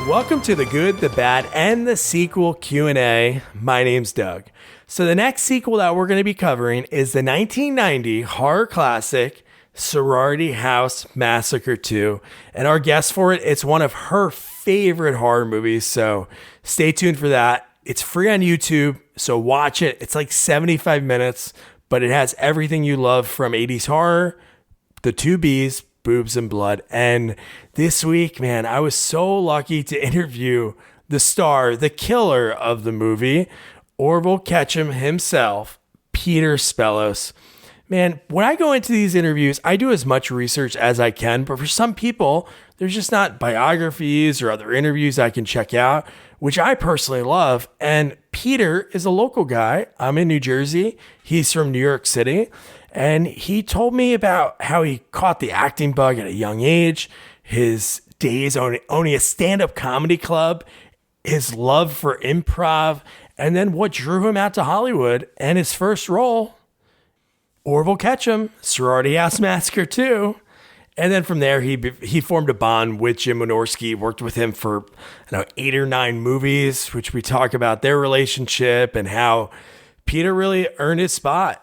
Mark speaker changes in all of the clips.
Speaker 1: Welcome to the Good, the Bad, and the Sequel Q&A. My name's Doug. So the next sequel that we're going to be covering is the 1990 horror classic, Sorority House Massacre II. And our guest for it, it's one of her favorite horror movies, so stay tuned for that. It's free on YouTube, so watch it. It's like 75 minutes, but it has everything you love from 80s horror, the two B's, boobs and blood. And this week, man, I was so lucky to interview the star, the killer of the movie, Orville Ketchum himself, Peter Spellos. Man, when I go into these interviews, I do as much research as I can, but for some people, there's just not biographies or other interviews I can check out, which I personally love. And Peter is a local guy. I'm in New Jersey. He's from New York City. And he told me about how he caught the acting bug at a young age, his days owning a stand-up comedy club, his love for improv, and then what drew him out to Hollywood and his first role, Orville Ketchum, Sorority House Massacre II. And then from there, he formed a bond with Jim Wynorski, worked with him for 8 or 9 movies, which we talk about their relationship and how Peter really earned his spot,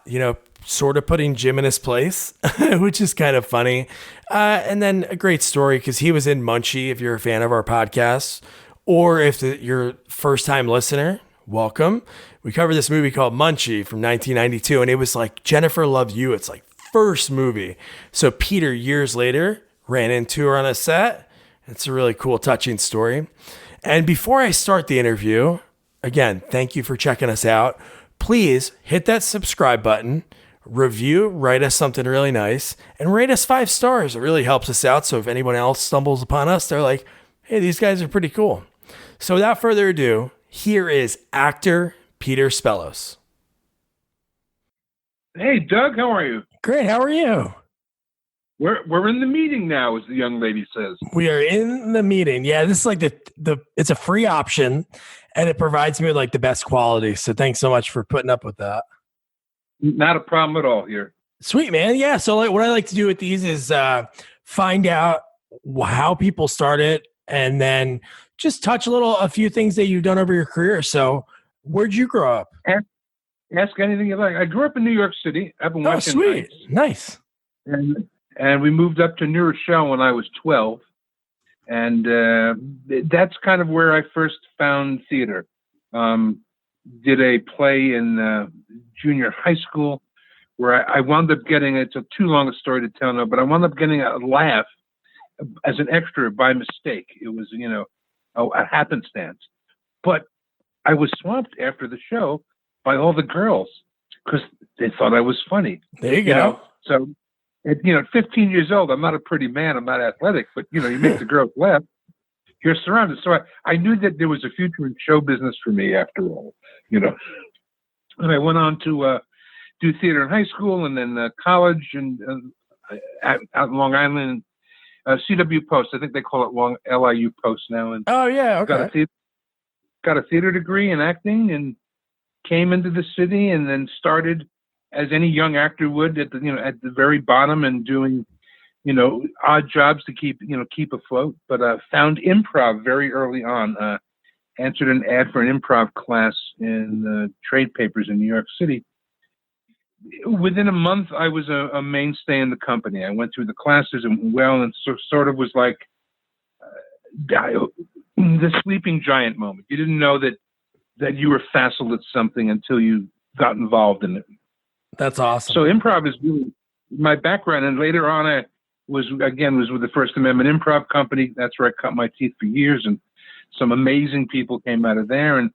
Speaker 1: sort of putting Jim in his place, which is kind of funny. And then a great story because he was in Munchie, if you're a fan of our podcast, or if you're a first-time listener, welcome. We covered this movie called Munchie from 1992, and it was like Jennifer Love Hewitt's first movie. So Peter, years later, ran into her on a set. It's a really cool, touching story. And before I start the interview, again, thank you for checking us out. Please hit that subscribe button, review, write us something really nice, and rate us 5 stars. It really helps us out. So if anyone else stumbles upon us, they're like, hey, these guys are pretty cool. So without further ado, here is actor Peter Spellos.
Speaker 2: Hey, Doug, how are you?
Speaker 1: Great. How are you?
Speaker 2: We're in the meeting now, as the young lady says.
Speaker 1: We are in the meeting. Yeah, this is like it's a free option, and it provides me with the best quality. So thanks so much for putting up with that.
Speaker 2: Not a problem at all here.
Speaker 1: Sweet, man. Yeah. So what I like to do with these is find out how people started, and then just touch a few things that you've done over your career. So where'd you grow up?
Speaker 2: Ask anything you like. I grew up in New York City. Up in Washington.
Speaker 1: Oh, sweet. Nice.
Speaker 2: And we moved up to New Rochelle when I was 12. And that's kind of where I first found theater. Did a play in junior high school where I wound up getting, it's too long a story to tell now, but I wound up getting a laugh as an extra by mistake. It was, a happenstance. But I was swamped after the show by all the girls because they thought I was funny.
Speaker 1: There you go.
Speaker 2: So, at 15 years old, I'm not a pretty man. I'm not athletic, but, you make the girls laugh. You're surrounded. So I knew that there was a future in show business for me after all, And I went on to do theater in high school and then college and out in Long Island, CW Post. I think they call it LIU Post now. And
Speaker 1: oh, yeah. Okay.
Speaker 2: Got a theater degree in acting and came into the city and then started as any young actor would at the very bottom and doing, odd jobs to keep afloat, but found improv very early on, answered an ad for an improv class in trade papers in New York City. Within a month, I was a mainstay in the company. I went through the classes and sort of was like the sleeping giant moment. You didn't know that you were facile at something until you got involved in it.
Speaker 1: That's awesome.
Speaker 2: So improv is really my background. And later on, I was with the First Amendment Improv Company. That's where I cut my teeth for years. And some amazing people came out of there and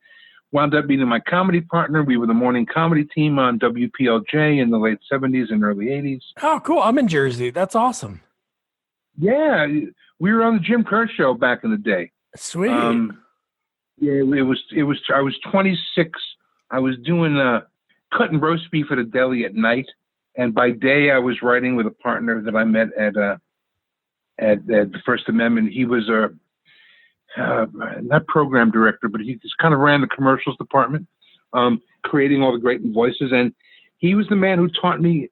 Speaker 2: wound up being my comedy partner. We were the morning comedy team on WPLJ in the late 70s and early 80s.
Speaker 1: Oh, cool. I'm in Jersey. That's awesome.
Speaker 2: Yeah. We were on the Jim Kerr show back in the day.
Speaker 1: Sweet.
Speaker 2: Yeah, I was 26. I was doing cutting roast beef at a deli at night. And by day I was writing with a partner that I met at the First Amendment. He was not program director, but he just kind of ran the commercials department, creating all the great voices. And he was the man who taught me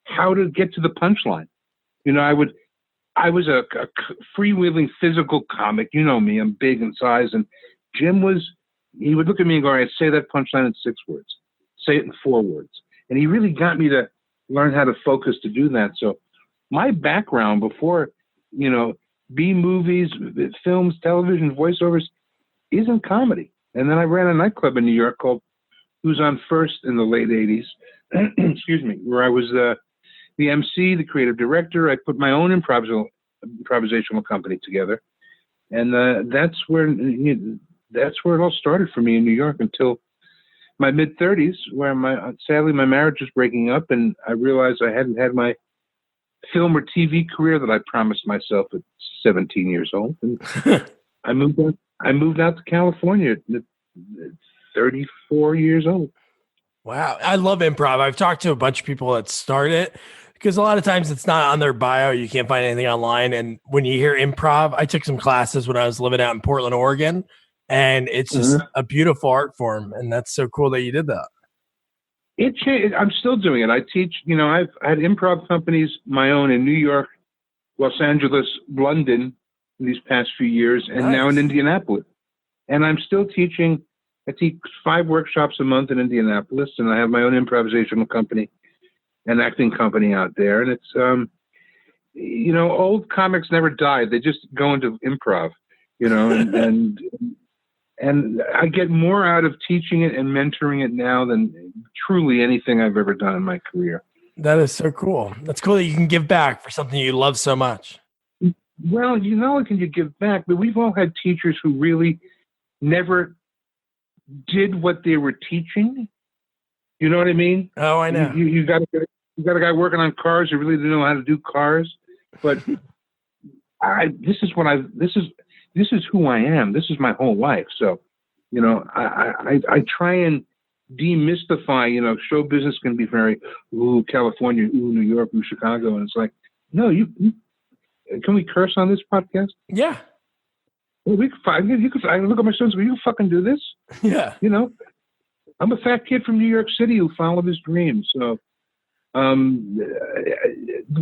Speaker 2: how to get to the punchline. I was a freewheeling physical comic. You know me, I'm big in size. And Jim he would look at me and go, all right, say that punchline in 6 words. Say it in 4 words. And he really got me to learn how to focus to do that. So my background before, B-movies, films, television, voiceovers isn't comedy. And then I ran a nightclub in New York called Who's on First in the late 80s, excuse me, where I was the MC, the creative director. I put my own improvisational company together. And that's where it all started for me in New York until my mid-30s, where sadly my marriage was breaking up, and I realized I hadn't had my film or TV career that I promised myself at 17 years old. And I moved out to California at 34 years old.
Speaker 1: Wow. I love improv. I've talked to a bunch of people that start it because a lot of times it's not on their bio. You can't find anything online. And when you hear improv, I took some classes when I was living out in Portland, Oregon, and it's just a beautiful art form. And that's so cool that you did that.
Speaker 2: It changed. I'm still doing it. I teach, I've had improv companies, my own in New York, Los Angeles, London in these past few years, and now in Indianapolis. And I'm still teaching. I teach 5 workshops a month in Indianapolis, and I have my own improvisational company and acting company out there. And it's, old comics never die. They just go into improv, and I get more out of teaching it and mentoring it now than truly anything I've ever done in my career.
Speaker 1: That is so cool. That's cool that you can give back for something you love so much.
Speaker 2: Well, can you give back? But we've all had teachers who really never did what they were teaching. You know what I mean?
Speaker 1: Oh, I know.
Speaker 2: You got a guy working on cars who really didn't know how to do cars. But this is who I am. This is my whole life. So, I try and demystify, show business can be very, California, New York, Chicago. And it's like, no, can we curse on this podcast?
Speaker 1: Yeah.
Speaker 2: Well, I look at my sons and go, you fucking do this?
Speaker 1: Yeah.
Speaker 2: I'm a fat kid from New York City who followed his dreams. So,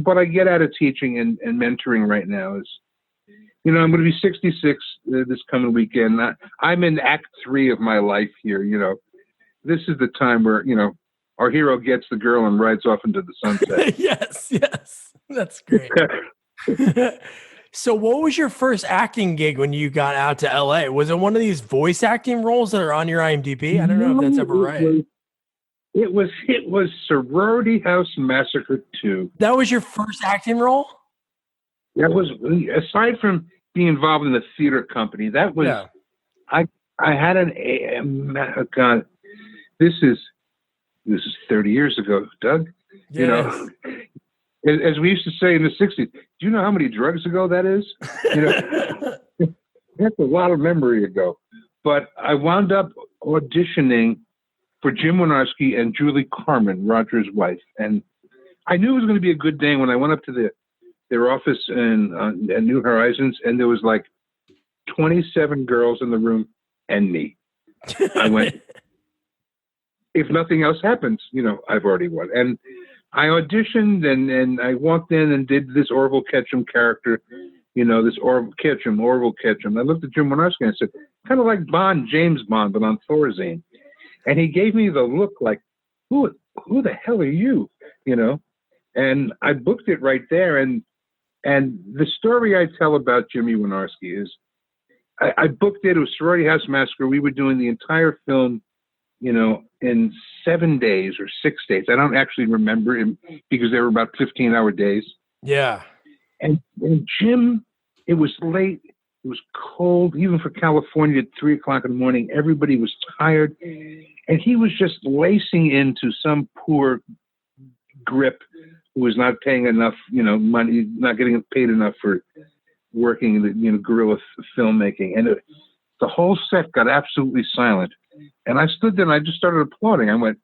Speaker 2: what I get out of teaching and mentoring right now is, I'm going to be 66 this coming weekend. I'm in Act 3 of my life here. This is the time where, our hero gets the girl and rides off into the sunset.
Speaker 1: Yes. That's great. So what was your first acting gig when you got out to LA? Was it one of these voice acting roles that are on your IMDb? I don't know if that's ever right.
Speaker 2: It was Sorority House Massacre II.
Speaker 1: That was your first acting role?
Speaker 2: That was, aside from being involved in the theater company, that was, I had God, this is 30 years ago, Doug.
Speaker 1: Yes.
Speaker 2: As we used to say in the 60s, do you know how many drugs ago that is? That's a lot of memory ago. But I wound up auditioning for Jim Wynorski and Julie Carmen, Roger's wife. And I knew it was going to be a good day when I went up to their office in New Horizons, and there was like 27 girls in the room and me. I went, if nothing else happens, I've already won. And I auditioned and I walked in and did this Orville Ketchum character, this Orville Ketchum. I looked at Jim Wynorski and I said, kind of like James Bond, but on Thorazine. And he gave me the look like, who the hell are you? And I booked it right there. And the story I tell about Jimmy Wynorski is I booked it. It was Sorority House Massacre. We were doing the entire film, in 7 days or 6 days. I don't actually remember him because they were about 15-hour days.
Speaker 1: Yeah.
Speaker 2: And Jim, it was late. It was cold, even for California at 3 o'clock in the morning. Everybody was tired. And he was just lacing into some poor grip who was not paying enough, money, not getting paid enough for working in the guerrilla filmmaking. And the whole set got absolutely silent. And I stood there and I just started applauding. I went,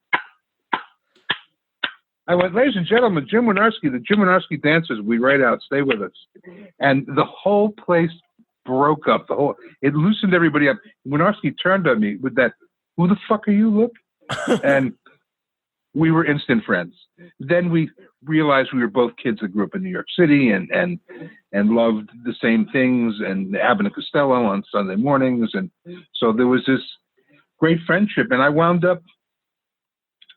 Speaker 2: ladies and gentlemen, Jim Wynorski, the Jim Wynorski dancers, we right out, stay with us. And the whole place broke up. It loosened everybody up. Wynorski turned on me with that, who the fuck are you, look? And we were instant friends. Then we realized we were both kids that grew up in New York City and loved the same things and Abbott and Costello on Sunday mornings. And so there was this great friendship. And I wound up,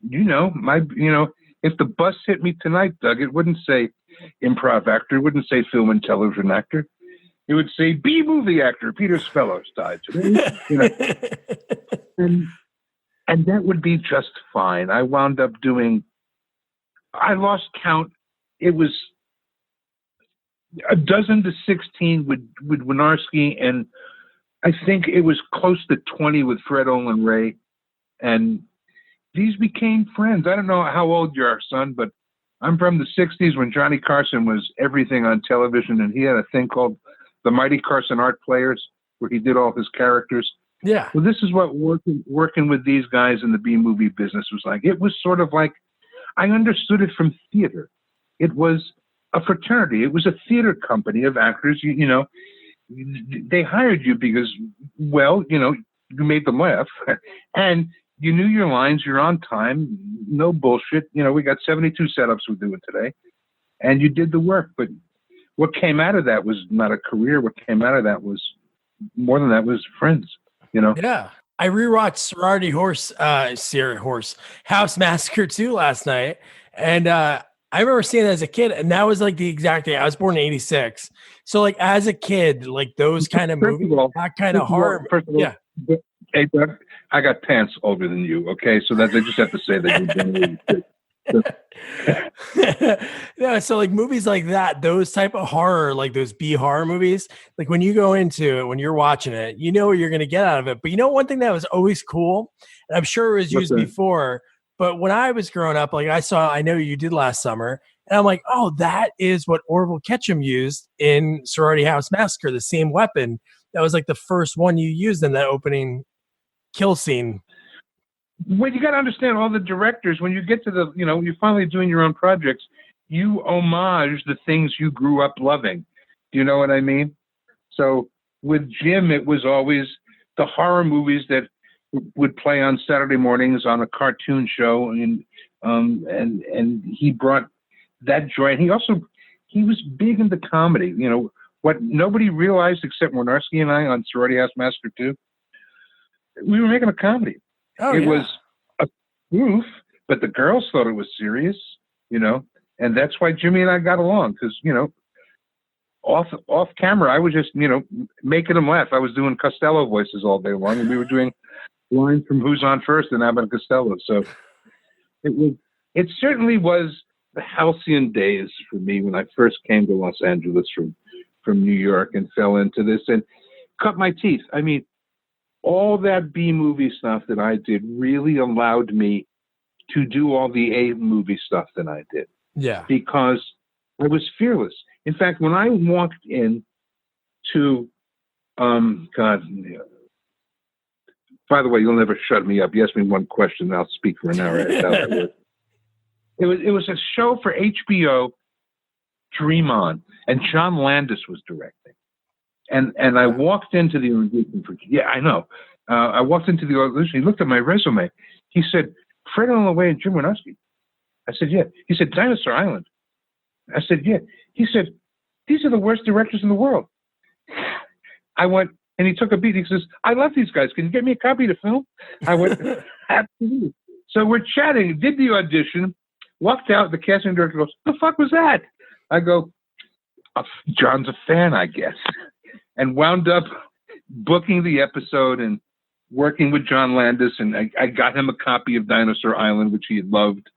Speaker 2: if the bus hit me tonight, Doug, it wouldn't say improv actor. It wouldn't say film and television actor. It would say B-movie actor Peter Spellos died today. And that would be just fine. I wound up I lost count. It was a dozen to 16 with Wynorski, and I think it was close to 20 with Fred Olin Ray. And these became friends. I don't know how old you are, son, but I'm from the 60s when Johnny Carson was everything on television, and he had a thing called the Mighty Carson Art Players, where he did all his characters.
Speaker 1: Yeah.
Speaker 2: Well, this is what working with these guys in the B-movie business was like. It was sort of like, I understood it from theater. It was a fraternity. It was a theater company of actors. They hired you because, you made them laugh, and you knew your lines. You're on time. No bullshit. We got 72 setups we're doing today, and you did the work. But what came out of that was not a career. What came out of that was more than that, was friends.
Speaker 1: Yeah. I rewatched Sorority House Massacre II last night. And I remember seeing it as a kid, and that was like the exact thing. I was born in 86. So like as a kid, like those kind of movies, that kind of horror. Yeah.
Speaker 2: Hey, Doug, I got pants older than you. Okay. So that they just have to say that.
Speaker 1: Yeah, so like movies like that, those type of horror, like those B horror movies, like when you go into it, when you're watching it, you know what you're going to get out of it. But one thing that was always cool, and I'm sure it was used before, but when I was growing up, like I know you did last summer, and I'm like, oh, that is what Orville Ketchum used in Sorority House Massacre, the same weapon. That was like the first one you used in that opening kill scene.
Speaker 2: Well, you got to understand, all the directors, when you get to you're finally doing your own projects, you homage the things you grew up loving. Do you know what I mean? So with Jim, it was always the horror movies that would play on Saturday mornings on a cartoon show, and he brought that joy. And he was big into comedy. What nobody realized except Wynorski and I on Sorority House Massacre II, we were making a comedy. It was a spoof, but the girls thought it was serious, and that's why Jimmy and I got along, because, off camera, I was just, making them laugh. I was doing Costello voices all day long, and we were doing lines from Who's On First and Abbott and Costello. So it certainly was the halcyon days for me when I first came to Los Angeles from New York and fell into this and cut my teeth. I mean, all that B-movie stuff that I did really allowed me to do all the A-movie stuff that I did.
Speaker 1: Yeah.
Speaker 2: Because I was fearless. In fact, when I walked in to, by the way, you'll never shut me up. You ask me one question and I'll speak for an hour. That's how that works. It was a show for HBO, Dream On, and John Landis was directing. And I walked into the audition I know. I walked into the audition. He looked at my resume. He said, Fred Olin and Jim Wynorski. I said, yeah. He said, Dinosaur Island. I said, yeah. He said, these are the worst directors in the world. I went, and he took a beat. He says, I love these guys. Can you get me a copy of the film? I went, absolutely. So we're chatting, did the audition, walked out. The casting director goes, the fuck was that? I go, John's a fan, I guess. And wound up booking the episode and working with John Landis, and I got him a copy of Dinosaur Island, which he loved.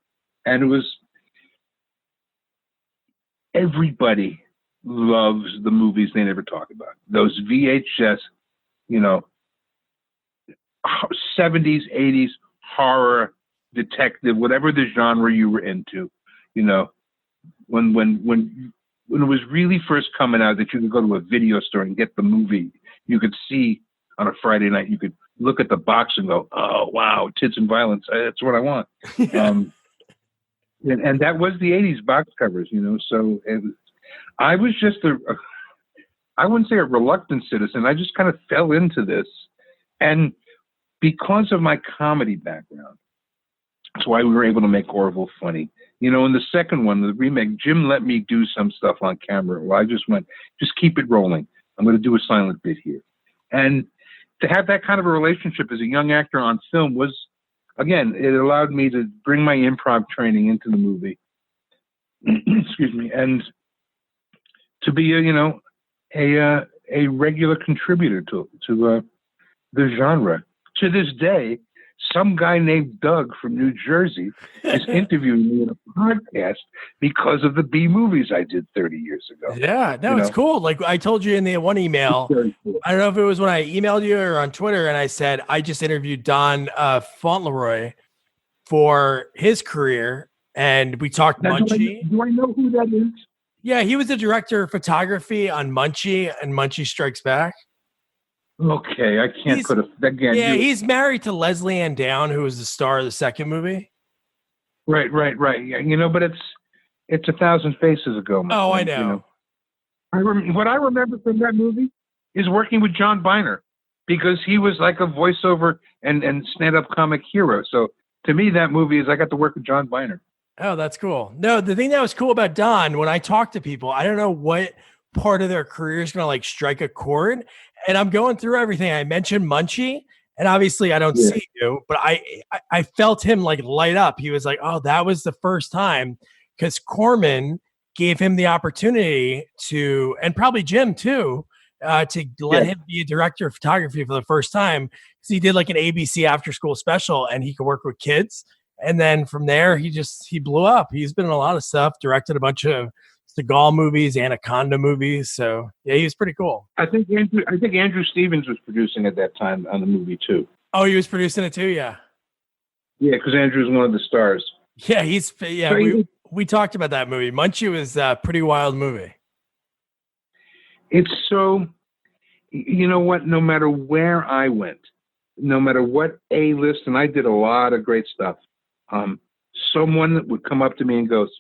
Speaker 2: And it was, everybody loves the movies they never talk about. Those VHS, 70s, 80s, horror, detective, whatever the genre you were into, when it was really first coming out that you could go to a video store and get the movie, you could see on a Friday night, you could look at the box and go, oh, wow, tits and violence. That's what I want. and that was the 80s box covers, so I was just I wouldn't say a reluctant citizen. I just kind of fell into this. And because of my comedy background, That's why we were able to make Orville funny. In the second one, the remake, Jim let me do some stuff on camera. Well, I just went, just keep it rolling. I'm going to do a silent bit here. And to have that kind of a relationship as a young actor on film was, again, it allowed me to bring my improv training into the movie. Excuse me. And to be a regular contributor to the genre. To this day, some guy named Doug from New Jersey is interviewing me in a podcast because of the B movies I did 30 years ago.
Speaker 1: Yeah, no, it's cool. Like I told you in the one email, cool. I don't know if it was when I emailed you or on Twitter, and I said I just interviewed Don Fauntleroy for his career, and we talked Munchie.
Speaker 2: Do I know who that is?
Speaker 1: Yeah, he was the director of photography on Munchie and Munchie Strikes Back.
Speaker 2: Okay, I can't put again.
Speaker 1: Yeah, he's married to Leslie Ann Down, who was the star of the second movie.
Speaker 2: Right. Yeah, but it's 1,000 faces ago.
Speaker 1: Oh, friend, I know.
Speaker 2: What I remember from that movie is working with John Byner, because he was like a voiceover and stand-up comic hero. So to me, that movie is I got to work with John Byner.
Speaker 1: Oh, that's cool. No, the thing that was cool about Don, when I talk to people, I don't know what part of their career is going to like strike a chord. And I'm going through everything. I mentioned Munchie, and obviously I don't see you, but I felt him like light up. He was like, oh, that was the first time, because Corman gave him the opportunity to, and probably Jim too, to let him be a director of photography for the first time, because he did like an ABC after school special and he could work with kids. And then from there, he blew up. He's been in a lot of stuff, directed a bunch of Seagal movies, Anaconda movies. So yeah, he was pretty cool.
Speaker 2: I think Andrew Stevens was producing at that time on the movie too.
Speaker 1: Oh, he was producing it too. Yeah.
Speaker 2: Yeah, because Andrew's one of the stars.
Speaker 1: Yeah, we talked about that movie. Munchie was a pretty wild movie.
Speaker 2: It's so, you know what? No matter where I went, no matter what A-list, and I did a lot of great stuff. Someone would come up to me and goes,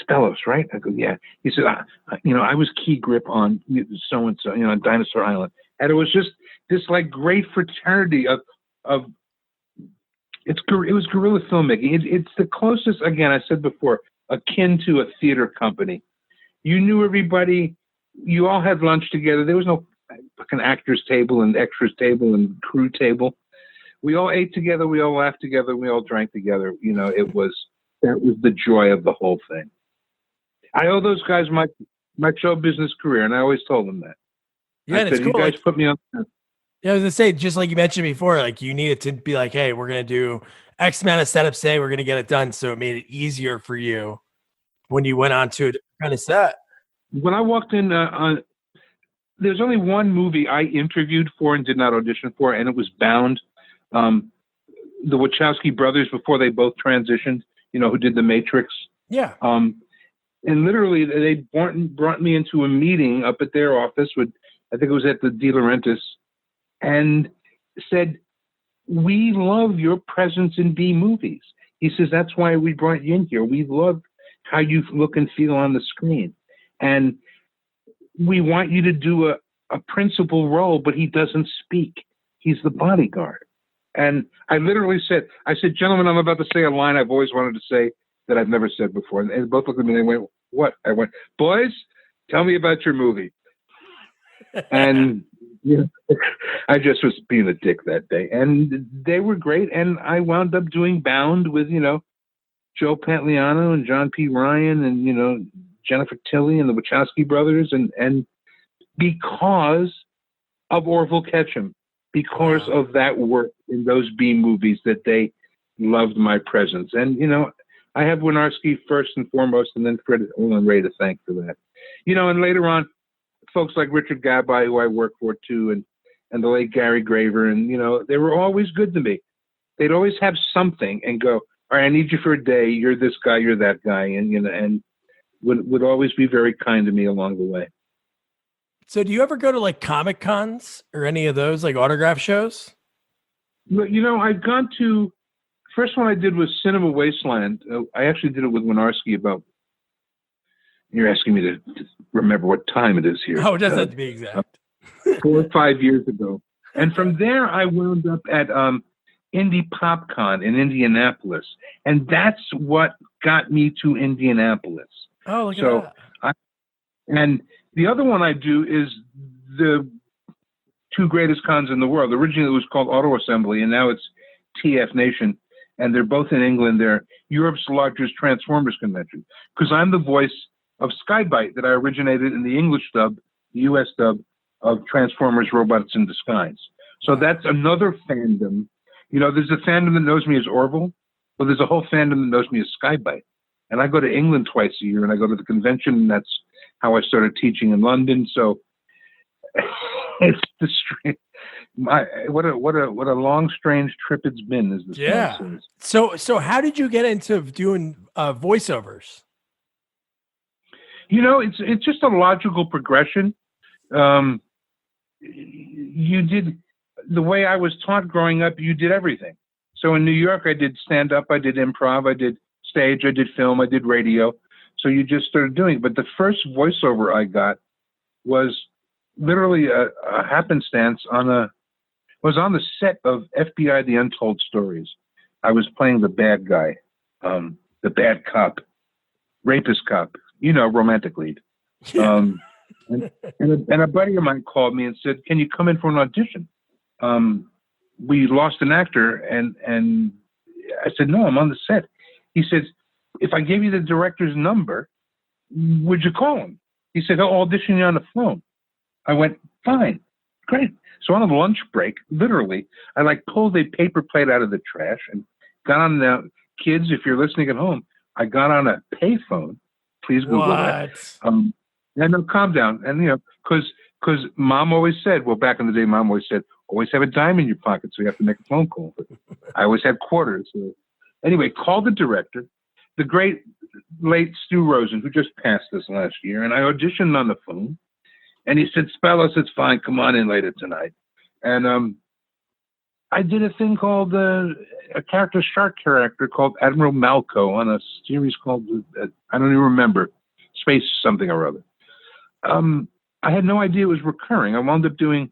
Speaker 2: Spellos, right? I go, yeah. He said, I was key grip on so-and-so, on Dinosaur Island. And it was just this like great fraternity of it was guerrilla filmmaking. It's the closest, again, I said before, akin to a theater company. You knew everybody. You all had lunch together. There was no fucking actors table and extras table and crew table. We all ate together. We all laughed together. We all drank together. That was the joy of the whole thing. I owe those guys my show business career, and I always told them that.
Speaker 1: Yeah, it's cool.
Speaker 2: You guys put me on.
Speaker 1: Yeah, I was gonna say, just like you mentioned before, like you needed to be like, hey, we're gonna do X amount of setups today. We're gonna get it done, so it made it easier for you when you went on to a kind of set.
Speaker 2: When I walked in, there's only one movie I interviewed for and did not audition for, and it was Bound. The Wachowski brothers, before they both transitioned, who did The Matrix.
Speaker 1: Yeah.
Speaker 2: And literally, they brought me into a meeting up at their office I think it was at the De Laurentiis, and said, we love your presence in B movies. He says, that's why we brought you in here. We love how you look and feel on the screen. And we want you to do a principal role, but he doesn't speak. He's the bodyguard. And I literally said, gentlemen, I'm about to say a line I've always wanted to say that I've never said before. And they both looked at me and they went, what? I went, boys, tell me about your movie. And I just was being a dick that day. And they were great. And I wound up doing Bound with, Joe Pantoliano and John P. Ryan and, Jennifer Tilly and the Wachowski brothers. And because of Orville Ketchum, because of that work in those B movies, that they loved my presence. And, I have Wynorski first and foremost, and then Fred and Ray to thank for that. And later on, folks like Richard Gabby, who I worked for too, and the late Gary Graver, and, they were always good to me. They'd always have something and go, all right, I need you for a day. You're this guy, you're that guy. And, would always be very kind to me along the way.
Speaker 1: So do you ever go to like Comic Cons or any of those like autograph shows?
Speaker 2: I've gone to, first one I did was Cinema Wasteland. I actually did it with Wynorski about, you're asking me to remember what time it is here.
Speaker 1: Oh, it doesn't have to be exact.
Speaker 2: 4 or 5 years ago. And from there I wound up at Indie PopCon in Indianapolis, and that's what got me to Indianapolis.
Speaker 1: Oh, look at
Speaker 2: So, and the other one I do is the two greatest cons in the world. Originally, it was called Auto Assembly, and now it's TF Nation, and they're both in England. They're Europe's largest Transformers convention, because I'm the voice of Sky-Byte that I originated in the English dub, the US dub of Transformers Robots in Disguise. So that's another fandom. You know, there's a fandom that knows me as Orville, but there's a whole fandom that knows me as Sky-Byte. And I go to England twice a year, and I go to the convention, and that's how I started teaching in London. So it's the strange. What a long, strange trip it's been. Is the
Speaker 1: yeah. So how did you get into doing voiceovers?
Speaker 2: You know, it's just a logical progression. You did the way I was taught growing up. You did everything. So in New York, I did stand up, I did improv, I did stage, I did film, I did radio. So you just started doing it. But the first voiceover I got was literally a happenstance on the set of FBI: The Untold Stories. I was playing the bad guy, the bad cop, rapist cop, you know, romantic lead. And a buddy of mine called me and said, "Can you come in for an audition?" We lost an actor, and I said, "No, I'm on the set." He said, "If I gave you the director's number, would you call him?" He said, "He'll audition you on the phone." I went, "Fine, great." So on a lunch break, literally, I pulled a paper plate out of the trash and got on the kids. If you're listening at home, I got on a payphone. Please Google that. No, calm down. And, you know, because mom always said, well, back in the day, mom always said, always have a dime in your pocket, so you have to make a phone call. But I always had quarters. So anyway, called the director, the great late Stu Rosen, who just passed us last year, and I auditioned on the phone. And he said, "Spellos, it's fine. Come on in later tonight." And I did a thing called a shark character called Admiral Malco on a series called, I don't even remember, Space something or other. I had no idea it was recurring. I wound up doing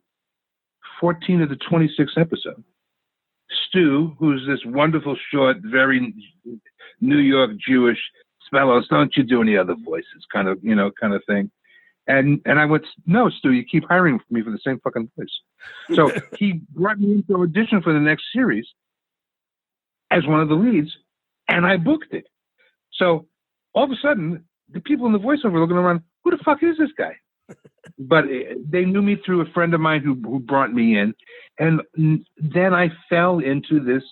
Speaker 2: 14 of the 26 episodes. Stu, who's this wonderful, short, very New York Jewish, Spellos, don't you do any other voices, kind of thing. And I went, "No, Stu, you keep hiring me for the same fucking voice." So he brought me into audition for the next series as one of the leads, and I booked it. So all of a sudden, the people in the voiceover were looking around, "Who the fuck is this guy?" But they knew me through a friend of mine who brought me in. And then I fell into this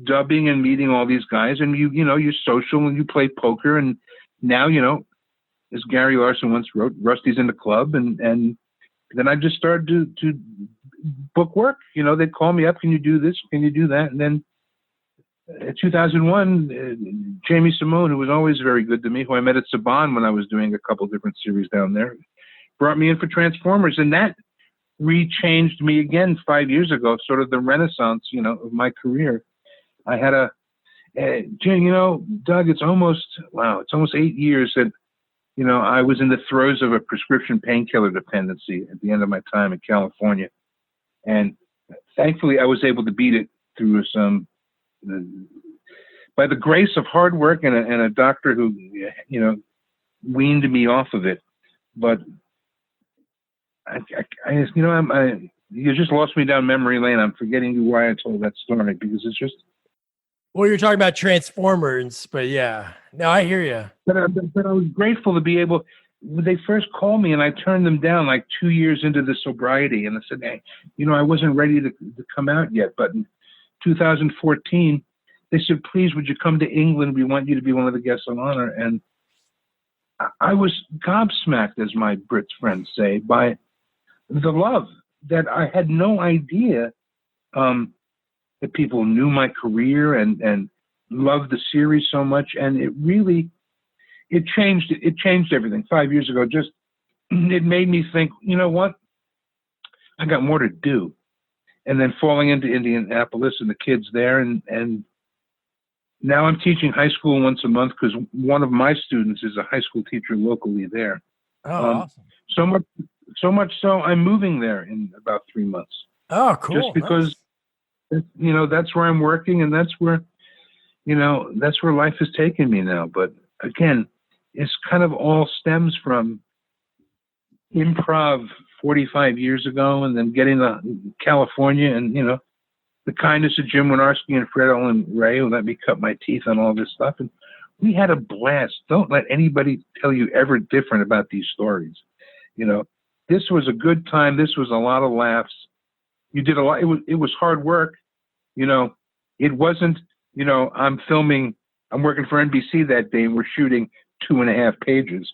Speaker 2: dubbing and meeting all these guys. And you're social and you play poker. And now, you know, as Gary Larson once wrote, Rusty's in the club. And then I just started to book work. You know, they'd call me up, "Can you do this? Can you do that?" And then in 2001, Jamie Simone, who was always very good to me, who I met at Saban when I was doing a couple different series down there, brought me in for Transformers. And that re-changed me again 5 years ago, sort of the renaissance, you know, of my career. I had you know, Doug, it's almost 8 years that, you know, I was in the throes of a prescription painkiller dependency at the end of my time in California. And thankfully, I was able to beat it through by the grace of hard work and a doctor who, you know, weaned me off of it. But you just lost me down memory lane. I'm forgetting why I told that story, because it's just.
Speaker 1: Well, you're talking about Transformers, but yeah. No, I hear you.
Speaker 2: But I was grateful to be able. When they first called me, and I turned them down 2 years into the sobriety, and I said, "Hey, you know, I wasn't ready to come out yet." But in 2014, they said, "Please, would you come to England? We want you to be one of the guests of honor." And I was gobsmacked, as my Brits friends say, by the love that I had no idea that people knew my career and loved the series so much. And it changed everything 5 years ago. Just, it made me think, you know what? I got more to do. And then falling into Indianapolis and the kids there. And now I'm teaching high school once a month, because one of my students is a high school teacher locally there.
Speaker 1: Oh, awesome.
Speaker 2: So much so I'm moving there in about 3 months.
Speaker 1: Oh, cool.
Speaker 2: Just because that's where I'm working, and that's where life has taken me now. But again, it's kind of all stems from improv 45 years ago, and then getting to California, and the kindness of Jim Wynorski and Fred and Ray, who let me cut my teeth on all this stuff, and we had a blast. Don't let anybody tell you ever different about these stories. This was a good time. This was a lot of laughs. You did a lot. It was hard work. It wasn't. I'm working for NBC that day, and we're shooting 2.5 pages.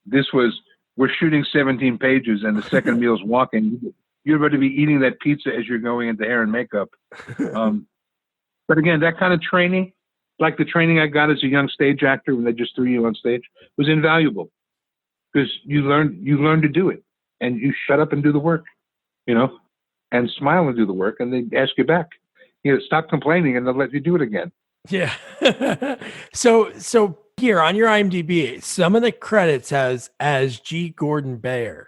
Speaker 2: This was, we're shooting 17 pages, and the second meal's walking. You're about to be eating that pizza as you're going into hair and makeup. But again, that kind of training, like the training I got as a young stage actor when they just threw you on stage, was invaluable, because you learn to do it, and you shut up and do the work, and smile and do the work, and they ask you back. Stop complaining, and they'll let you do it again.
Speaker 1: Yeah. So here on your IMDb, some of the credits has as G. Gordon Bear.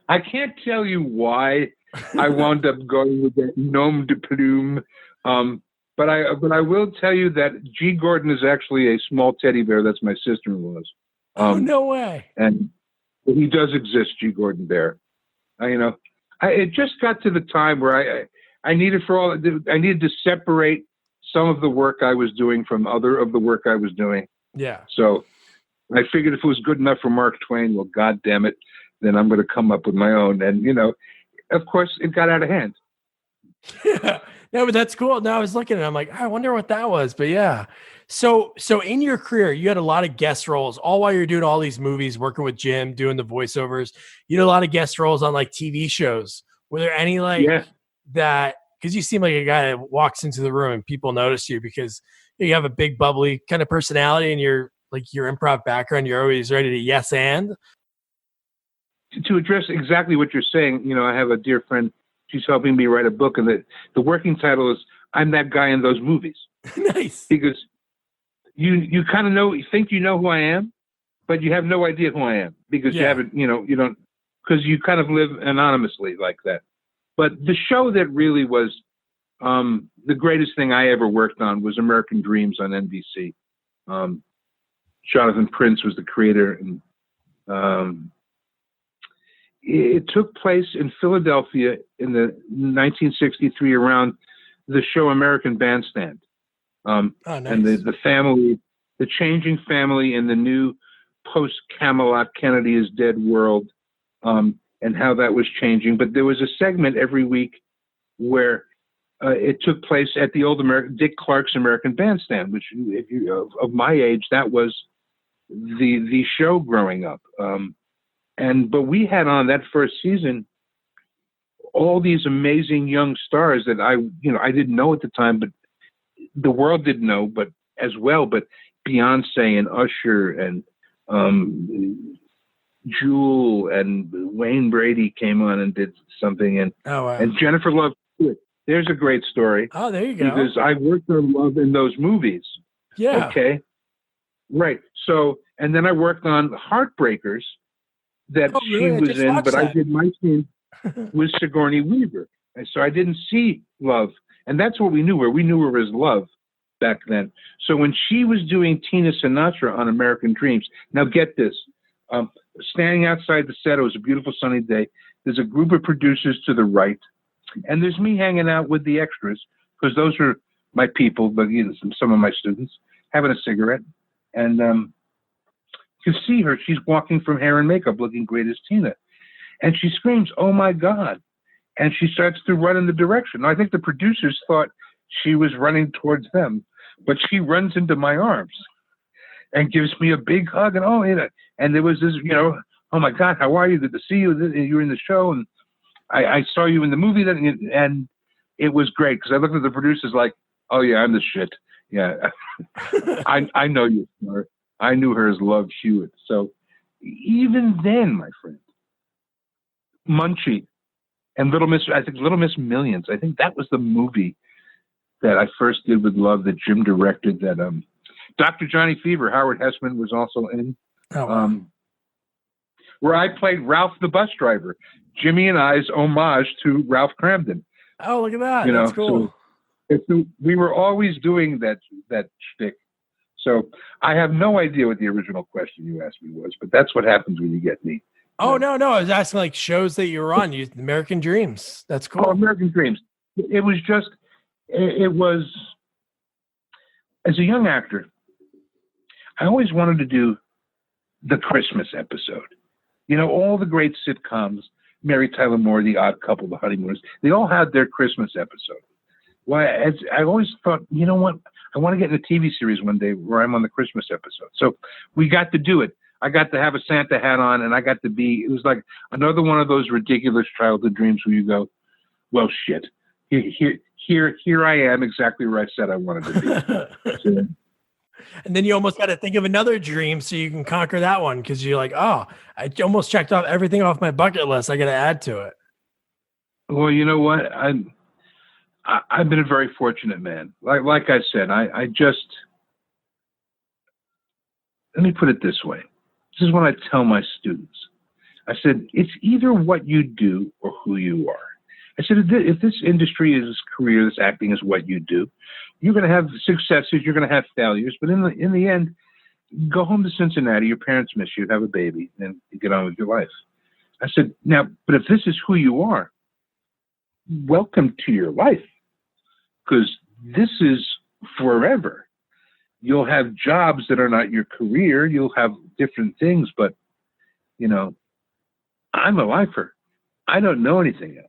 Speaker 2: I can't tell you why I wound up going with that nom de plume, but I will tell you that G. Gordon is actually a small teddy bear. That's my sister-in-law's.
Speaker 1: No way.
Speaker 2: And he does exist, G. Gordon Bear. It just got to the time where I needed to separate some of the work I was doing from other of the work I was doing.
Speaker 1: Yeah.
Speaker 2: So I figured if it was good enough for Mark Twain, well, God damn it, then I'm going to come up with my own. And, of course, it got out of hand.
Speaker 1: Yeah. No, but that's cool. Now I was looking and I'm like, I wonder what that was. But yeah. So in your career, you had a lot of guest roles, all while you're doing all these movies, working with Jim, doing the voiceovers. You did a lot of guest roles on like TV shows. Were there any that, because you seem like a guy that walks into the room and people notice you because you have a big bubbly kind of personality, and your improv background, you're always ready to yes and.
Speaker 2: To address exactly what you're saying, I have a dear friend. She's helping me write a book, and the working title is "I'm That Guy in Those Movies."
Speaker 1: Nice.
Speaker 2: Because you kind of think you know who I am, but you have no idea who I am because you haven't, you don't, because you kind of live anonymously like that. But the show that really was the greatest thing I ever worked on was American Dreams on NBC. Jonathan Prince was the creator, and it took place in Philadelphia in the 1963 around the show American Bandstand.
Speaker 1: Nice.
Speaker 2: And the family, the changing family in the new post-Camelot Kennedy is dead world, and how that was changing. But there was a segment every week where it took place at the old Dick Clark's American Bandstand, which, if you of my age, that was the show growing up. But we had on that first season all these amazing young stars that I didn't know at the time, but the world didn't know, but Beyonce and Usher and Jewel and Wayne Brady came on and did something, and and Jennifer Love Hewitt. There's a great story.
Speaker 1: Oh, there you go.
Speaker 2: Because I worked on Love in those movies.
Speaker 1: Yeah.
Speaker 2: Okay. Right. So, and then I worked on Heartbreakers that she was in, but I did my scene with Sigourney Weaver. And so I didn't see Love. And that's what we knew her. We knew her as Love back then. So when she was doing Tina Sinatra on American Dreams, now get this, standing outside the set, it was a beautiful sunny day. There's a group of producers to the right, and there's me hanging out with the extras, because those are my people, but some of my students, having a cigarette. And you see her, she's walking from hair and makeup looking great as Tina. And she screams, "Oh my God." And she starts to run in the direction. Now, I think the producers thought she was running towards them, but she runs into my arms and gives me a big hug. And there was this, "Oh my God, how are you? Good to see you. You're in the show. And I saw you in the movie." And it was great, because I looked at the producers like, "Oh yeah, I'm the shit. Yeah." I know you. I knew her as Love Hewitt. So even then, my friend, Munchie and Little Miss Millions, I think that was the movie that I first did with Love that Jim directed, that Dr. Johnny Fever, Howard Hessman was also in. where I played Ralph the bus driver. Jimmy and I's homage to Ralph Cramden.
Speaker 1: Oh, look at that. That's cool.
Speaker 2: So we were always doing that shtick. So I have no idea what the original question you asked me was, but that's what happens when you get me.
Speaker 1: Oh, no. I was asking like shows that you were on. American Dreams. That's cool.
Speaker 2: Oh, American Dreams. It was as a young actor, I always wanted to do the Christmas episode. All the great sitcoms, Mary Tyler Moore, The Odd Couple, The Honeymooners, they all had their Christmas episode. Well, I always thought, you know what? I want to get in a TV series one day where I'm on the Christmas episode. So we got to do it. I got to have a Santa hat on, and I got to it was like another one of those ridiculous childhood dreams where you go, well, shit, here I am exactly where I said I wanted to be. So,
Speaker 1: and then you almost got to think of another dream so you can conquer that one, because you're like, oh, I almost checked off everything off my bucket list. I got to add to it.
Speaker 2: Well, you know what? I've been a very fortunate man. Like I said, I just, let me put it this way. This is what I tell my students. I said, it's either what you do or who you are. I said, if this industry is this career, this acting is what you do, you're going to have successes, you're going to have failures, but in the end, go home to Cincinnati, your parents miss you, have a baby, and you get on with your life. I said, now, but if this is who you are, welcome to your life, because this is forever. You'll have jobs that are not your career, you'll have different things, but, I'm a lifer. I don't know anything else.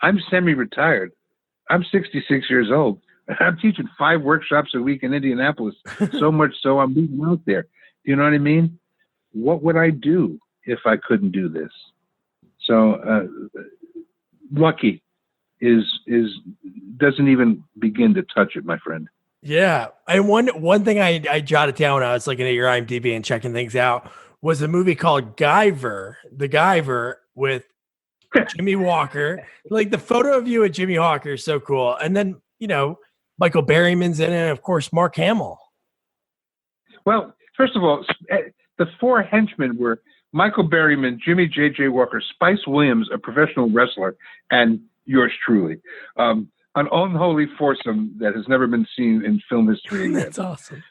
Speaker 2: I'm semi-retired. I'm 66 years old. I'm teaching 5 workshops a week in Indianapolis, so much so I'm moving out there. Do you know what I mean? What would I do if I couldn't do this? So lucky doesn't even begin to touch it, my friend.
Speaker 1: Yeah. And one thing I jotted down when I was looking at your IMDb and checking things out was a movie called Guyver, The Guyver, with Jimmy Walker. Like the photo of you and Jimmy Walker is so cool. And then, Michael Berryman's in it, and of course, Mark Hamill.
Speaker 2: Well, first of all, the 4 henchmen were Michael Berryman, Jimmy J.J. Walker, Spice Williams, a professional wrestler, and yours truly. An unholy foursome that has never been seen in film history again.
Speaker 1: That's awesome.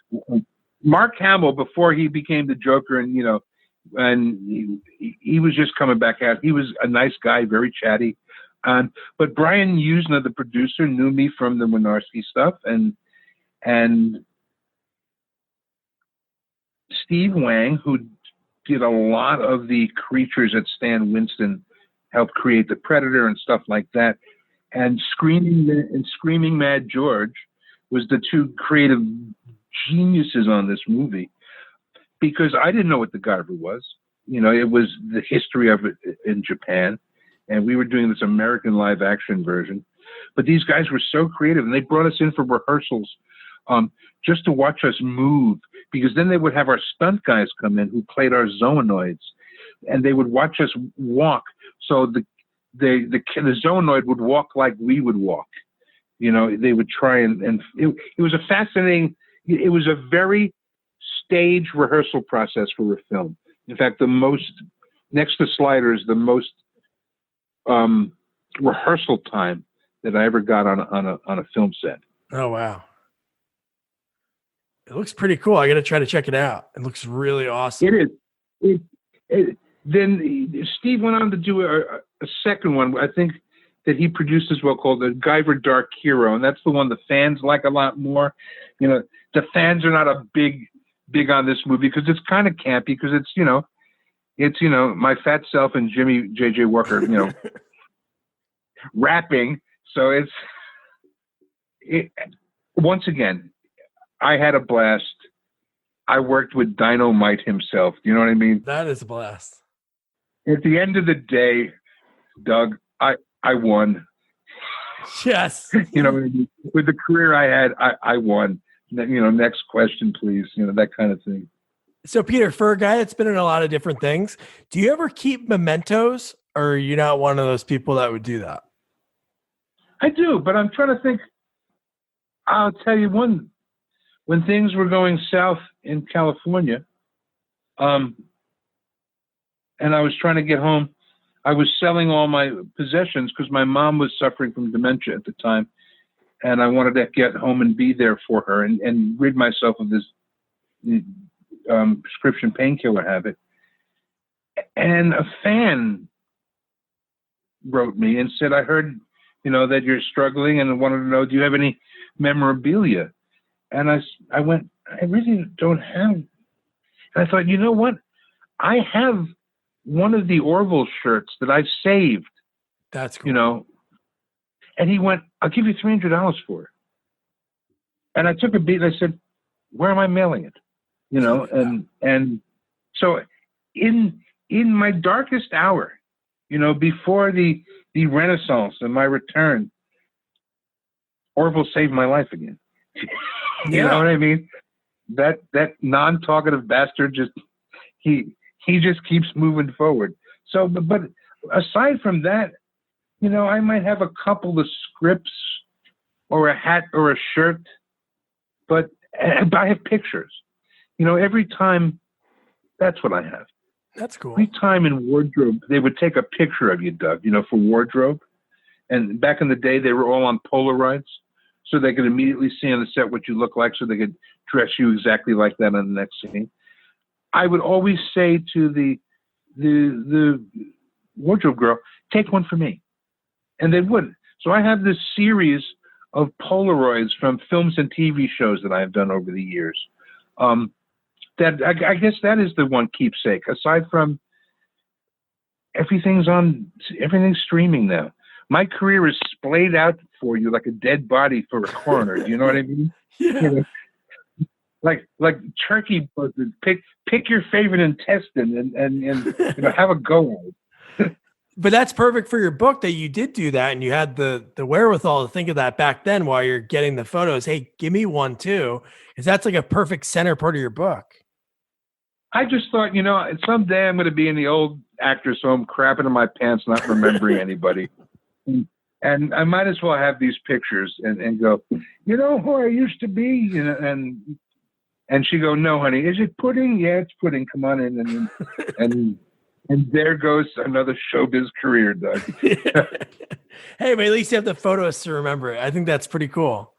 Speaker 2: Mark Hamill, before he became the Joker, and he was just coming back out. He was a nice guy, very chatty. But Brian Usna, the producer, knew me from the Wynorski stuff, and Steve Wang, who did a lot of the creatures that Stan Winston helped create, the Predator and stuff like that, and Screaming Mad George was the 2 creative geniuses on this movie, because I didn't know what the Guyver was. It was the history of it in Japan, and we were doing this American live action version. But these guys were so creative, and they brought us in for rehearsals just to watch us move, because then they would have our stunt guys come in who played our zoonoids, and they would watch us walk. So the zoonoid would walk like we would walk. They would try and it was a fascinating, it was a very stage rehearsal process for a film. In fact, next to Sliders, the most rehearsal time that I ever got on a film set.
Speaker 1: Oh, wow. It looks pretty cool. I got to try to check it out. It looks really awesome.
Speaker 2: It is. Then Steve went on to do a second one, I think, that he produced as well, called The Guyver Dark Hero, and that's the one the fans like a lot more. The fans are not big on this movie because it's kind of campy, because it's my fat self and Jimmy J.J. Walker, rapping. So once again, I had a blast. I worked with Dynamite himself. Do you know what I mean?
Speaker 1: That is a blast.
Speaker 2: At the end of the day, Doug, I won.
Speaker 1: Yes.
Speaker 2: With the career I had, I won. Next question, please. That kind of thing.
Speaker 1: So, Peter, for a guy that's been in a lot of different things, do you ever keep mementos, or are you not one of those people that would do that?
Speaker 2: I do, but I'm trying to think. I'll tell you one. When things were going south in California, and I was trying to get home. I was selling all my possessions because my mom was suffering from dementia at the time, and I wanted to get home and be there for her and rid myself of this prescription painkiller habit. And a fan wrote me and said, I heard, that you're struggling and wanted to know, do you have any memorabilia? And I went, I really don't have. And I thought, you know what? I have one of the Orville shirts that I've saved.
Speaker 1: That's cool.
Speaker 2: And he went, I'll give you $300 for it. And I took a beat and I said, where am I mailing it? And so in my darkest hour, before the Renaissance and my return, Orville saved my life again. You know what I mean? That non-talkative bastard he just keeps moving forward. So, but aside from that, I might have a couple of scripts or a hat or a shirt, but I have pictures. Every time, that's what I have.
Speaker 1: That's cool.
Speaker 2: Every time in wardrobe, they would take a picture of you, Doug, for wardrobe. And back in the day, they were all on Polaroids, so they could immediately see on the set what you look like, so they could dress you exactly like that on the next scene. I would always say to the wardrobe girl, take one for me. And they wouldn't. So I have this series of Polaroids from films and TV shows that I've done over the years. That I guess that is the one keepsake. Aside from everything's streaming now. My career is splayed out for you like a dead body for a coroner. Do you know what I mean?
Speaker 1: Yeah.
Speaker 2: Like turkey buzzards. Pick your favorite intestine and have a go at it.
Speaker 1: But that's perfect for your book that you did do that, and you had the wherewithal to think of that back then while you're getting the photos. Hey, give me one too, because that's like a perfect center part of your book.
Speaker 2: I just thought, someday I'm going to be in the old actor's home, crapping in my pants, not remembering anybody, and I might as well have these pictures and go, who I used to be, and she go, no, honey, is it pudding? Yeah, it's pudding. Come on in, and there goes another showbiz career, Doug.
Speaker 1: Hey, but at least you have the photos to remember it. I think that's pretty cool.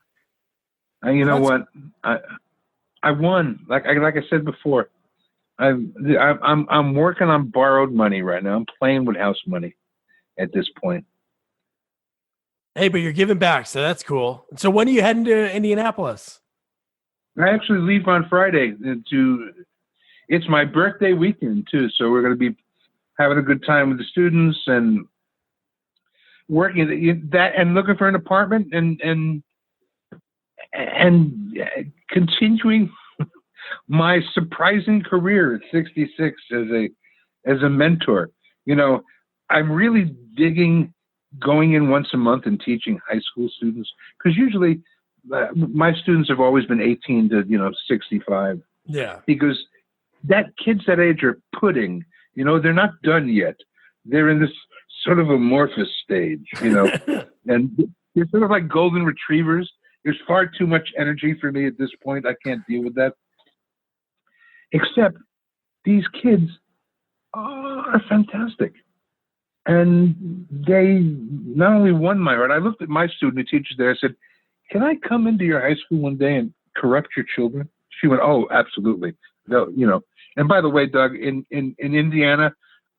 Speaker 2: And you know what? I won. Like I said before, I'm working on borrowed money right now. I'm playing with house money at this point.
Speaker 1: Hey, but you're giving back, so that's cool. So when are you heading to Indianapolis?
Speaker 2: I actually leave on Friday it's my birthday weekend too. So we're going to be having a good time with the students and working that and looking for an apartment and continuing my surprising career at 66 as a mentor. I'm really digging going in once a month and teaching high school students, because usually my students have always been 18 to 65.
Speaker 1: Yeah,
Speaker 2: because that kids that age are pudding. They're not done yet. They're in this sort of amorphous stage, and they're sort of like golden retrievers. There's far too much energy for me at this point. I can't deal with that. Except these kids are fantastic. And they not only won my heart, I looked at my student who teaches there. I said, can I come into your high school one day and correct your children? She went, oh, absolutely. No, And by the way, Doug, in Indiana,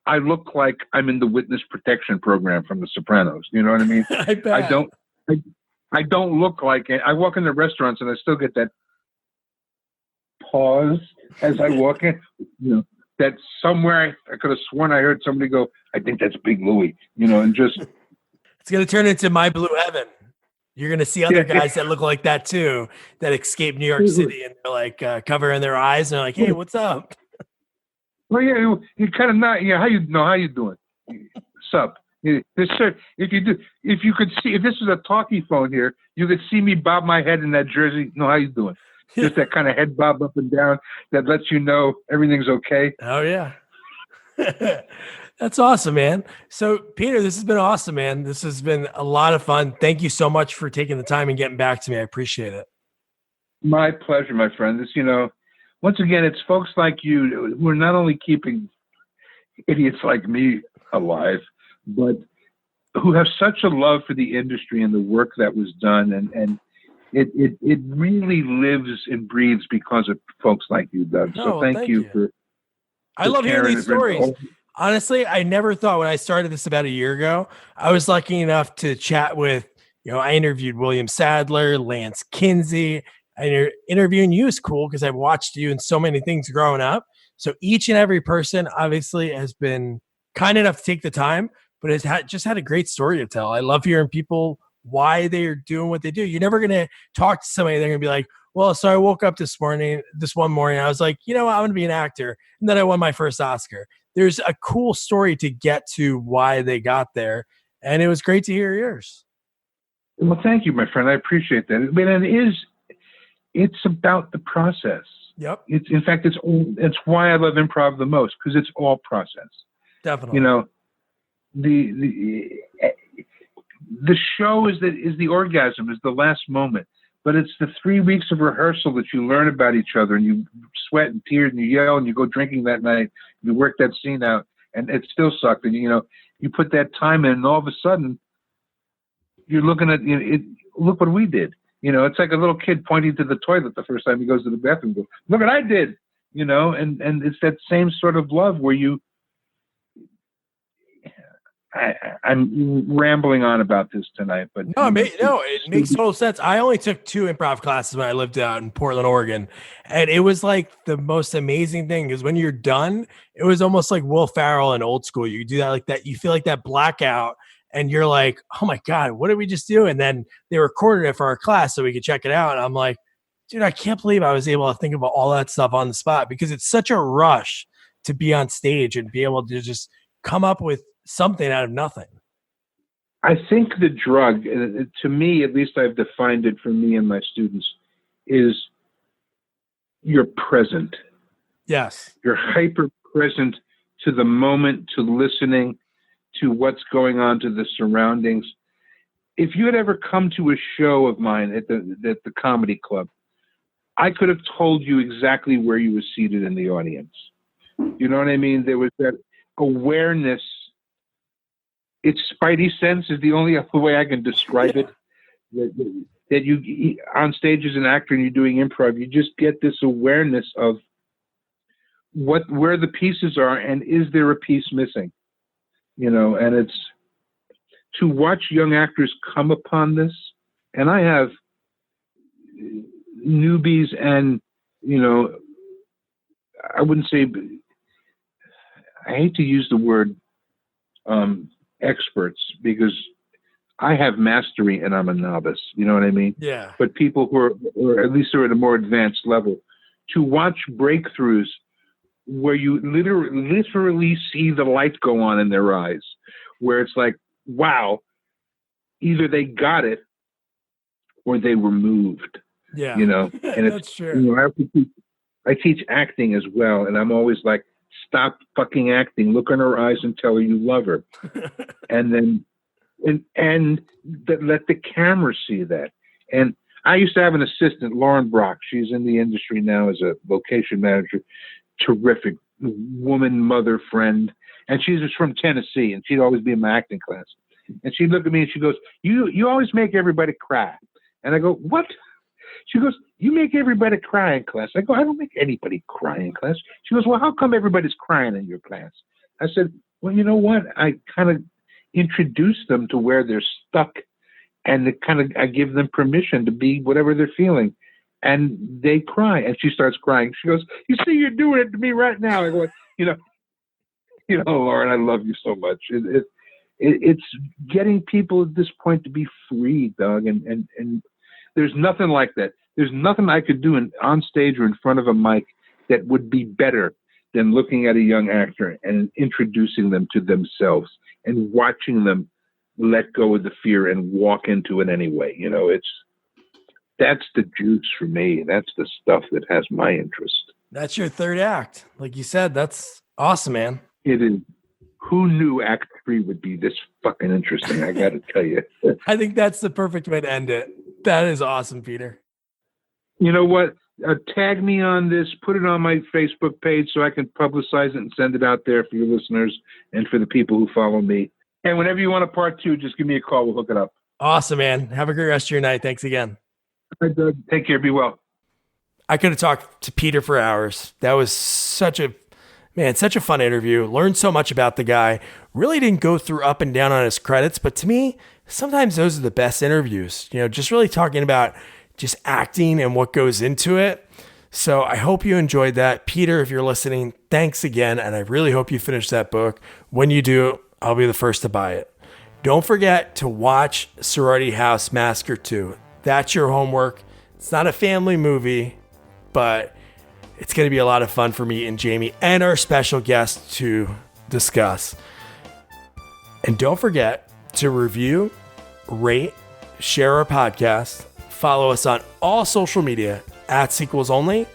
Speaker 2: I look like I'm in the witness protection program from The Sopranos. You know what I mean?
Speaker 1: I bet.
Speaker 2: I don't look like it. I walk into restaurants and I still get that pause as I walk in. That somewhere I could have sworn I heard somebody go, I think that's Big Louie. And just
Speaker 1: it's going to turn into My Blue Heaven. You're going to see other guys that look like that too, that escape New York City, and they're like covering their eyes, and they're like, hey, what's up?
Speaker 2: Well, yeah, you kind of not. Yeah, how you doing? Sup? If you could see, if this was a talkie phone here, you could see me bob my head in that jersey. No, how you doing? Just that kind of head bob up and down that lets you know everything's okay.
Speaker 1: Oh yeah. That's awesome, man. So Peter, this has been awesome, man. This has been a lot of fun. Thank you so much for taking the time and getting back to me. I appreciate it.
Speaker 2: My pleasure, my friend. This, once again, it's folks like you who are not only keeping idiots like me alive, but who have such a love for the industry and the work that was done. And it really lives and breathes because of folks like you, Doug.
Speaker 1: Oh,
Speaker 2: So
Speaker 1: well,
Speaker 2: thank you for
Speaker 1: I love hearing
Speaker 2: caring
Speaker 1: these stories. Honestly, I never thought when I started this about a year ago, I was lucky enough to chat with, I interviewed William Sadler, Lance Kinsey. Interviewing you is cool because I've watched you in so many things growing up. So each and every person obviously has been kind enough to take the time, but has just had a great story to tell. I love hearing people why they're doing what they do. You're never going to talk to somebody. They're going to be like, well, so I woke up this one morning, I was like, I'm going to be an actor. And then I won my first Oscar. There's a cool story to get to why they got there. And it was great to hear yours.
Speaker 2: Well, thank you, my friend. I appreciate that. I mean, it's about the process.
Speaker 1: Yep.
Speaker 2: It's why I love improv the most, because it's all process.
Speaker 1: Definitely.
Speaker 2: The show is the orgasm, is the last moment. But it's the 3 weeks of rehearsal that you learn about each other, and you sweat and tears and you yell and you go drinking that night. You work that scene out, and it still sucked. And you put that time in, and all of a sudden, you're looking at look what we did. It's like a little kid pointing to the toilet the first time he goes to the bathroom. Goes, look what I did. And it's that same sort of love where I'm rambling on about this tonight, but
Speaker 1: it makes total sense. I only took 2 improv classes when I lived out in Portland, Oregon, and it was like the most amazing thing is when you're done, it was almost like Will Ferrell in Old School. You do that like that, you feel like that blackout, and you're like, oh my God, what did we just do? And then they recorded it for our class so we could check it out. And I'm like, dude, I can't believe I was able to think about all that stuff on the spot, because it's such a rush to be on stage and be able to just come up with something out of nothing.
Speaker 2: I think the drug, to me, at least I've defined it for me and my students, is you're present.
Speaker 1: Yes.
Speaker 2: You're hyper present to the moment, to listening, to what's going on, to the surroundings. If you had ever come to a show of mine at the comedy club, I could have told you exactly where you were seated in the audience. You know what I mean? There was that awareness. It's spidey sense is the only other way I can describe it. That you on stage as an actor and you're doing improv, you just get this awareness of where the pieces are, and is there a piece missing? And it's to watch young actors come upon this. And I have newbies and, I wouldn't say, I hate to use the word experts, because I have mastery and I'm a novice. You know what I mean?
Speaker 1: Yeah.
Speaker 2: But people who or at least are at a more advanced level, to watch breakthroughs where you literally see the light go on in their eyes, where it's like, wow, either they got it or they were moved.
Speaker 1: Yeah.
Speaker 2: And
Speaker 1: that's true.
Speaker 2: I teach acting as well, and I'm always like, stop fucking acting. Look in her eyes and tell her you love her. And then, let the camera see that. And I used to have an assistant, Lauren Brock. She's in the industry now as a location manager. Terrific woman, mother, friend. And she's just from Tennessee, and she'd always be in my acting class. And she'd look at me and she goes, you always make everybody cry. And I go, what? She goes, you make everybody cry in class. I go, I don't make anybody cry in class. She goes, well, how come everybody's crying in your class? I said, well, you know what? I kind of introduce them to where they're stuck, and I give them permission to be whatever they're feeling. And they cry, and she starts crying. She goes, you see, you're doing it to me right now. I go, Lauren, I love you so much. It's getting people at this point to be free, Doug, and there's nothing like that. There's nothing I could do on stage or in front of a mic that would be better than looking at a young actor and introducing them to themselves and watching them let go of the fear and walk into it anyway. That's the juice for me. That's the stuff that has my interest.
Speaker 1: That's your third act. Like you said, that's awesome, man.
Speaker 2: It is. Who knew Act 3 would be this fucking interesting? I got to tell you.
Speaker 1: I think that's the perfect way to end it. That is awesome, Peter.
Speaker 2: You know what? tag me on this, put it on my Facebook page so I can publicize it and send it out there for your listeners and for the people who follow me. And whenever you want a part 2, just give me a call. We'll hook it up.
Speaker 1: Awesome, man. Have a great rest of your night. Thanks again.
Speaker 2: All right, Doug. Take care. Be well.
Speaker 1: I could have talked to Peter for hours. That was such a fun interview. Learned so much about the guy. Really didn't go through up and down on his credits, but to me, sometimes those are the best interviews. Just really talking about just acting and what goes into it. So I hope you enjoyed that. Peter, if you're listening, thanks again. And I really hope you finish that book. When you do, I'll be the first to buy it. Don't forget to watch Sorority House Massacre II. That's your homework. It's not a family movie, but it's going to be a lot of fun for me and Jamie and our special guest to discuss. And don't forget to review, rate, share our podcast, follow us on all social media at Sequels Only,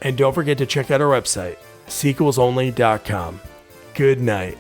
Speaker 1: and don't forget to check out our website, sequelsonly.com. Good night.